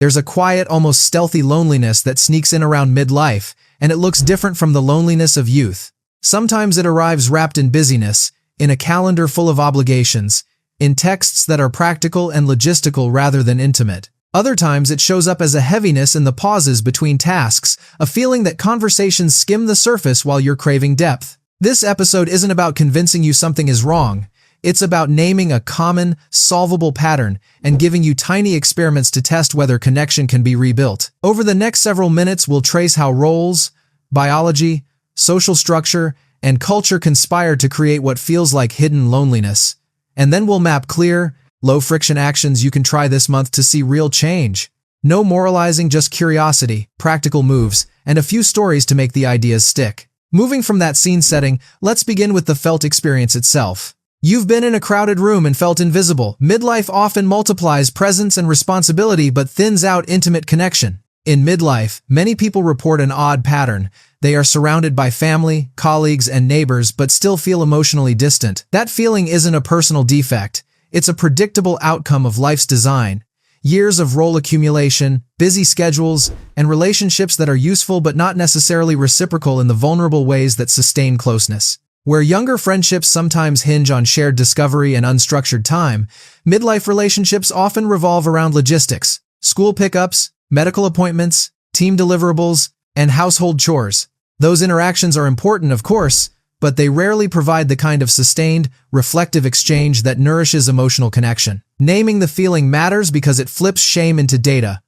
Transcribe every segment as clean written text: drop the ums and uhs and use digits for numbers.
There's a quiet, almost stealthy loneliness that sneaks in around midlife, and it looks different from the loneliness of youth. Sometimes it arrives wrapped in busyness, in a calendar full of obligations, in texts that are practical and logistical rather than intimate. Other times it shows up as a heaviness in the pauses between tasks, a feeling that conversations skim the surface while you're craving depth. This episode isn't about convincing you something is wrong. It's about naming a common, solvable pattern and giving you tiny experiments to test whether connection can be rebuilt. Over the next several minutes, we'll trace how roles, biology, social structure, and culture conspire to create what feels like hidden loneliness. And then we'll map clear, low-friction actions you can try this month to see real change. No moralizing, just curiosity, practical moves, and a few stories to make the ideas stick. Moving from that scene setting, let's begin with the felt experience itself. You've been in a crowded room and felt invisible. Midlife often multiplies presence and responsibility but thins out intimate connection. In midlife, many people report an odd pattern. They are surrounded by family, colleagues, and neighbors but still feel emotionally distant. That feeling isn't a personal defect. It's a predictable outcome of life's design. Years of role accumulation, busy schedules, and relationships that are useful but not necessarily reciprocal in the vulnerable ways that sustain closeness. Where younger friendships sometimes hinge on shared discovery and unstructured time, midlife relationships often revolve around logistics, school pickups, medical appointments, team deliverables, and household chores. Those interactions are important, of course, but they rarely provide the kind of sustained, reflective exchange that nourishes emotional connection. Naming the feeling matters because it flips shame into data.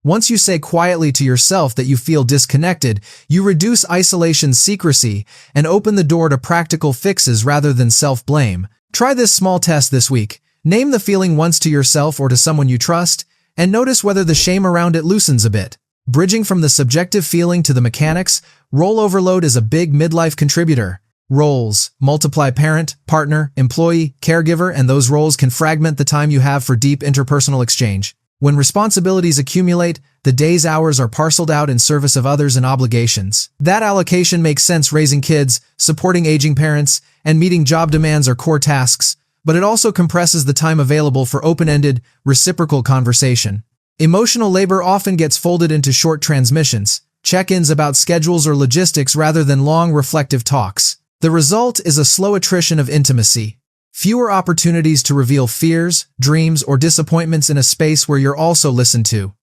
Once you say quietly to yourself that you feel disconnected, you reduce isolation's secrecy and open the door to practical fixes rather than self-blame. Try this small test this week. Name the feeling once to yourself or to someone you trust, and notice whether the shame around it loosens a bit. Bridging from the subjective feeling to the mechanics, role overload is a big midlife contributor. Roles multiply: parent, partner, employee, caregiver, and those roles can fragment the time you have for deep interpersonal exchange. When responsibilities accumulate, the day's hours are parceled out in service of others and obligations. That allocation makes sense. Raising kids, supporting aging parents, and meeting job demands are core tasks, but it also compresses the time available for open-ended, reciprocal conversation. Emotional labor often gets folded into short transmissions, check-ins about schedules or logistics rather than long, reflective talks. The result is a slow attrition of intimacy. Fewer opportunities to reveal fears, dreams, or disappointments in a space where you're also listened to.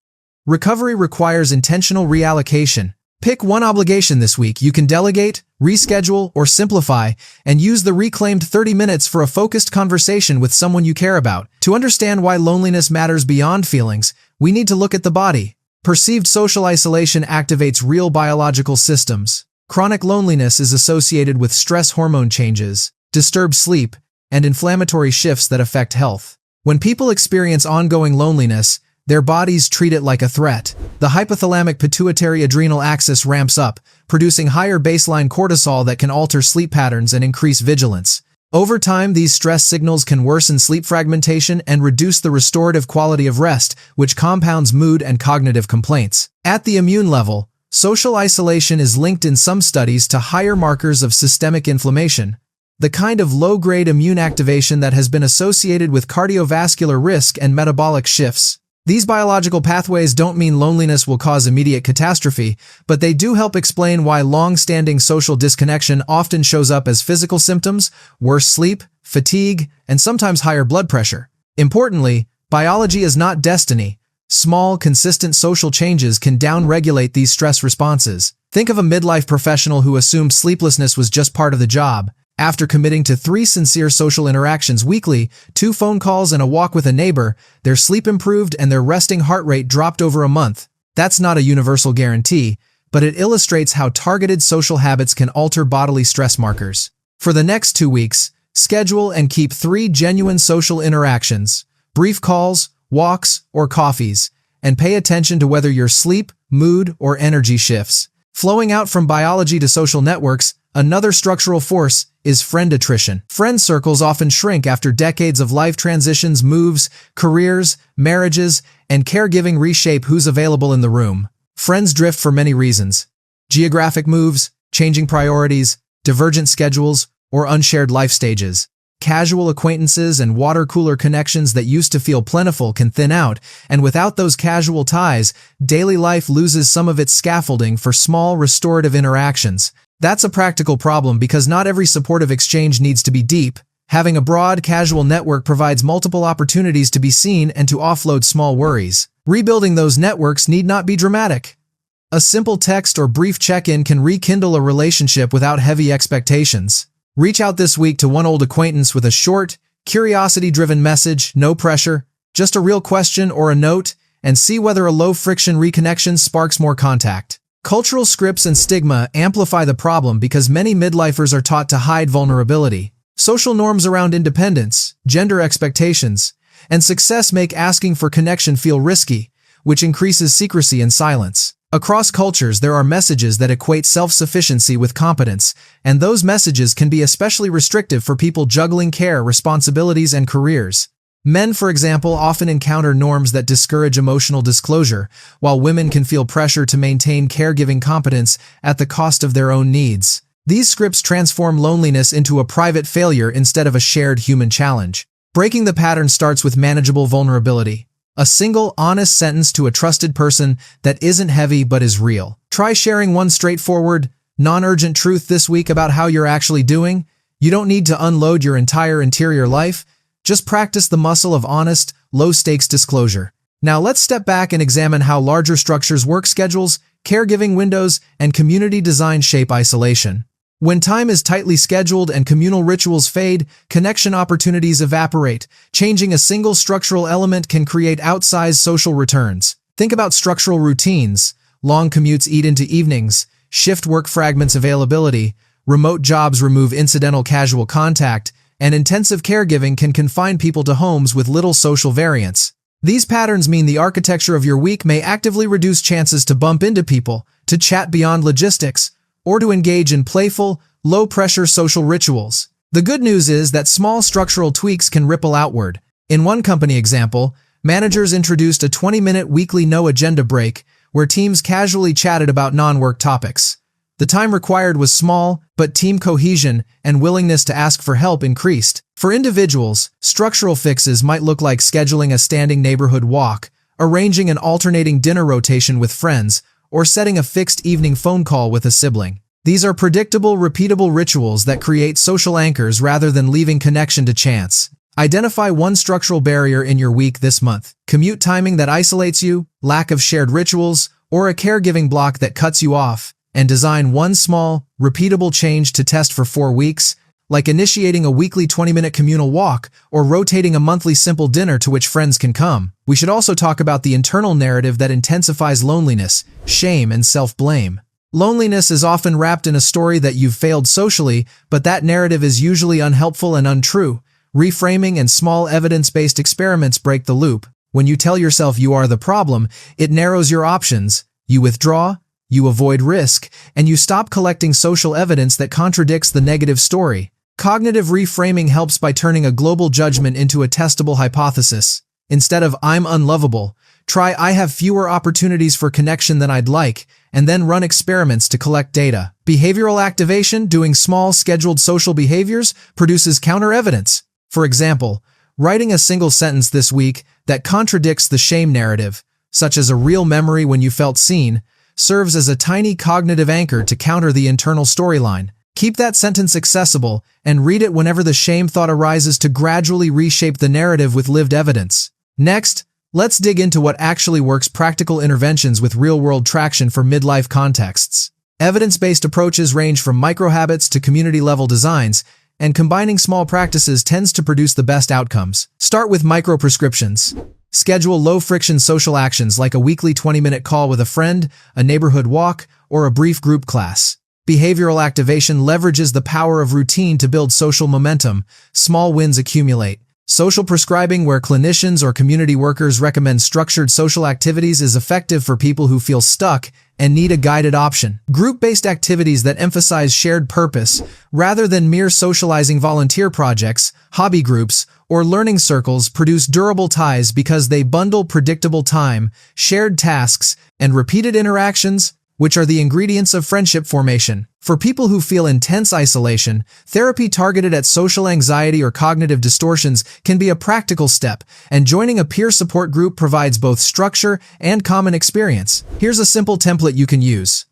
Recovery requires intentional reallocation. Pick one obligation this week you can delegate, reschedule, or simplify, and use the reclaimed 30 minutes for a focused conversation with someone you care about. To understand why loneliness matters beyond feelings, we need to look at the body. Perceived social isolation activates real biological systems. Chronic loneliness is associated with stress hormone changes, disturbed sleep, and inflammatory shifts that affect health. When people experience ongoing loneliness, their bodies treat it like a threat. The hypothalamic pituitary adrenal axis ramps up, producing higher baseline cortisol that can alter sleep patterns and increase vigilance. Over time, these stress signals can worsen sleep fragmentation and reduce the restorative quality of rest, which compounds mood and cognitive complaints. At the immune level, social isolation is linked in some studies to higher markers of systemic inflammation, the kind of low-grade immune activation that has been associated with cardiovascular risk and metabolic shifts. These biological pathways don't mean loneliness will cause immediate catastrophe, but they do help explain why long-standing social disconnection often shows up as physical symptoms, worse sleep, fatigue, and sometimes higher blood pressure. Importantly, biology is not destiny. Small, consistent social changes can downregulate these stress responses. Think of a midlife professional who assumed sleeplessness was just part of the job. After committing to 3 sincere social interactions weekly, 2 phone calls and a walk with a neighbor, their sleep improved and their resting heart rate dropped over a month. That's not a universal guarantee, but it illustrates how targeted social habits can alter bodily stress markers. For the next 2 weeks, schedule and keep 3 genuine social interactions, brief calls, walks, or coffees, and pay attention to whether your sleep, mood, or energy shifts. Flowing out from biology to social networks, another structural force is friend attrition. Friend circles often shrink after decades of life transitions, moves, careers, marriages, and caregiving reshape who's available in the room. Friends drift for many reasons: geographic moves, changing priorities, divergent schedules, or unshared life stages. Casual acquaintances and water cooler connections that used to feel plentiful can thin out, and without those casual ties, daily life loses some of its scaffolding for small, restorative interactions. That's a practical problem because not every supportive exchange needs to be deep. Having a broad, casual network provides multiple opportunities to be seen and to offload small worries. Rebuilding those networks need not be dramatic. A simple text or brief check-in can rekindle a relationship without heavy expectations. Reach out this week to one old acquaintance with a short, curiosity-driven message, no pressure, just a real question or a note, and see whether a low-friction reconnection sparks more contact. Cultural scripts and stigma amplify the problem because many midlifers are taught to hide vulnerability. Social norms around independence, gender expectations, and success make asking for connection feel risky, which increases secrecy and silence. Across cultures, there are messages that equate self-sufficiency with competence, and those messages can be especially restrictive for people juggling care, responsibilities, and careers. Men, for example, often encounter norms that discourage emotional disclosure, while women can feel pressure to maintain caregiving competence at the cost of their own needs. These scripts transform loneliness into a private failure instead of a shared human challenge. Breaking the pattern starts with manageable vulnerability. A single, honest sentence to a trusted person that isn't heavy but is real. Try sharing one straightforward, non-urgent truth this week about how you're actually doing. You don't need to unload your entire interior life. Just practice the muscle of honest, low-stakes disclosure. Now let's step back and examine how larger structures, work schedules, caregiving windows, and community design shape isolation. When time is tightly scheduled and communal rituals fade, connection opportunities evaporate. Changing a single structural element can create outsized social returns. Think about structural routines. Long commutes eat into evenings, shift work fragments availability, remote jobs remove incidental casual contact, and intensive caregiving can confine people to homes with little social variance. These patterns mean the architecture of your week may actively reduce chances to bump into people, to chat beyond logistics, or to engage in playful, low-pressure social rituals. The good news is that small structural tweaks can ripple outward. In one company example, managers introduced a 20-minute weekly no-agenda break where teams casually chatted about non-work topics. The time required was small, but team cohesion and willingness to ask for help increased. For individuals, structural fixes might look like scheduling a standing neighborhood walk, arranging an alternating dinner rotation with friends, or setting a fixed evening phone call with a sibling. These are predictable, repeatable rituals that create social anchors rather than leaving connection to chance. Identify one structural barrier in your week this month: commute timing that isolates you, lack of shared rituals, or a caregiving block that cuts you off, and design one small, repeatable change to test for 4 weeks, like initiating a weekly 20-minute communal walk or rotating a monthly simple dinner to which friends can come. We should also talk about the internal narrative that intensifies loneliness, shame, and self-blame. Loneliness is often wrapped in a story that you've failed socially, but that narrative is usually unhelpful and untrue. Reframing and small evidence-based experiments break the loop. When you tell yourself you are the problem, it narrows your options. You withdraw, you avoid risk, and you stop collecting social evidence that contradicts the negative story. Cognitive reframing helps by turning a global judgment into a testable hypothesis. Instead of "I'm unlovable," try "I have fewer opportunities for connection than I'd like," and then run experiments to collect data. Behavioral activation, doing small, scheduled social behaviors, produces counter-evidence. For example, writing a single sentence this week that contradicts the shame narrative, such as "a real memory when you felt seen," serves as a tiny cognitive anchor to counter the internal storyline. Keep that sentence accessible and read it whenever the shame thought arises to gradually reshape the narrative with lived evidence. Next, let's dig into what actually works: practical interventions with real-world traction for midlife contexts. Evidence-based approaches range from micro-habits to community-level designs, and combining small practices tends to produce the best outcomes. Start with micro-prescriptions. Schedule low-friction social actions like a weekly 20-minute call with a friend, a neighborhood walk, or a brief group class. Behavioral activation leverages the power of routine to build social momentum. Small wins accumulate. Social prescribing, where clinicians or community workers recommend structured social activities, is effective for people who feel stuck and need a guided option. Group-based activities that emphasize shared purpose rather than mere socializing. Volunteer projects, hobby groups, or learning circles produce durable ties because they bundle predictable time, shared tasks, and repeated interactions. which are the ingredients of friendship formation. For people who feel intense isolation, therapy targeted at social anxiety or cognitive distortions can be a practical step, and joining a peer support group provides both structure and common experience. Here's a simple template you can use.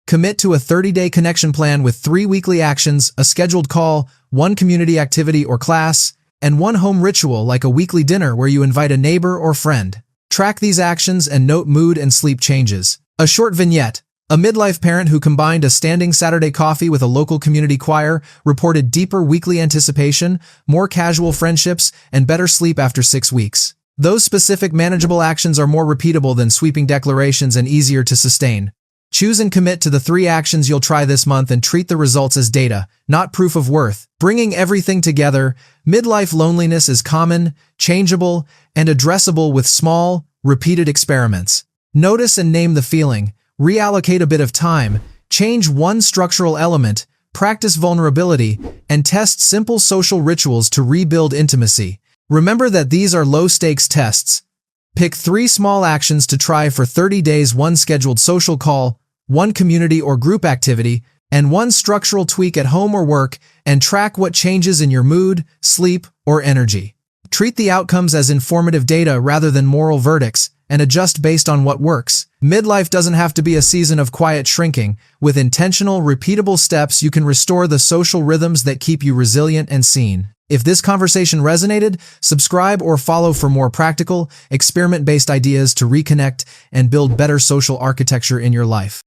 Commit to a 30-day connection plan with 3 weekly actions, a scheduled call, 1 community activity or class, and 1 home ritual like a weekly dinner where you invite a neighbor or friend. Track these actions and note mood and sleep changes. A short vignette. A midlife parent who combined a standing Saturday coffee with a local community choir reported deeper weekly anticipation, more casual friendships, and better sleep after 6 weeks. Those specific manageable actions are more repeatable than sweeping declarations and easier to sustain. Choose and commit to the 3 actions you'll try this month and treat the results as data, not proof of worth. Bringing everything together, midlife loneliness is common, changeable, and addressable with small, repeated experiments. Notice and name the feeling. Reallocate a bit of time, change one structural element, practice vulnerability, and test simple social rituals to rebuild intimacy. Remember that these are low-stakes tests. Pick 3 small actions to try for 30 days: 1 scheduled social call, 1 community or group activity, and 1 structural tweak at home or work, and track what changes in your mood, sleep, or energy. Treat the outcomes as informative data rather than moral verdicts, and adjust based on what works. Midlife doesn't have to be a season of quiet shrinking. With intentional, repeatable steps, you can restore the social rhythms that keep you resilient and seen. If this conversation resonated, subscribe or follow for more practical, experiment-based ideas to reconnect and build better social architecture in your life.